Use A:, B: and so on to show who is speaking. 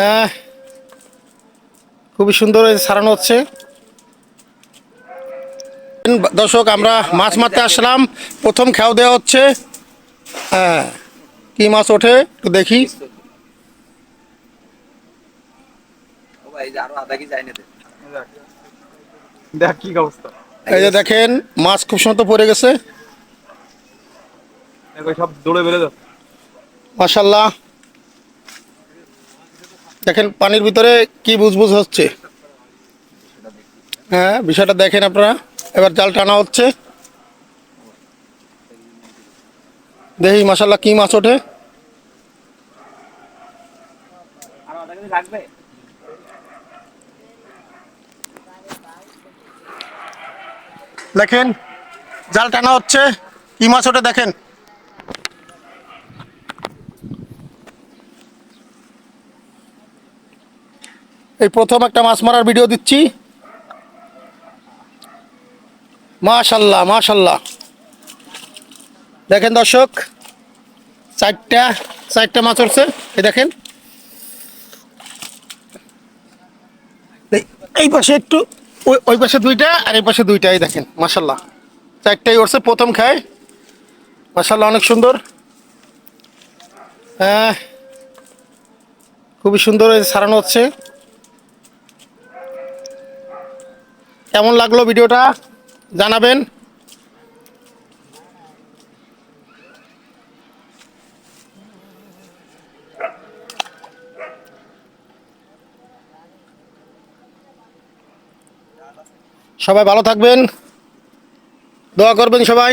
A: আহ, খুবই সুন্দর সারানো হচ্ছে। দর্শক, আমরা মাছ মারতে আসলাম, প্রথম খেয়াও দেওয়া হচ্ছে। হ্যাঁ, কি মাছ ওঠে একটু দেখি।
B: দেখ কি অবস্থা।
A: এই যে দেখেন, মাছ খুব সুন্দর পড়ে গেছে।
B: দেখো সব দৌড়ে বেড়ে যাচ্ছে।
A: মাশাল্লাহ, দেখেন পানির ভিতরে কি বুজবুজ হচ্ছে। হ্যাঁ, বিষয়টা দেখেন আপনারা। এবার জাল টানা হচ্ছে, দেখি মাশাল্লাহ কি মাছ ওঠে। দেখেন, জাল টানা হচ্ছে, কি মাছ ওঠে দেখেন। এই প্রথম একটা মাছ মারার ভিডিও দিচ্ছি। মাশাল্লাহ মাশাল্লাহ, দেখেন দর্শক, চারটা চারটা মাছ উঠছে। এই দেখেন, এই পাশে একটু, ওই পাশে দুইটা আর এই পাশে দুইটা। এই দেখেন মাশাল্লাহ, চারটাই উঠছে প্রথম খায়। মাশাল্লাহ, অনেক সুন্দর। হ্যাঁ, খুবই সুন্দর সারানো হচ্ছে। কেমন লাগলো ভিডিওটা জানাবেন। সবাই ভালো থাকবেন, দোয়া করবেন সবাই।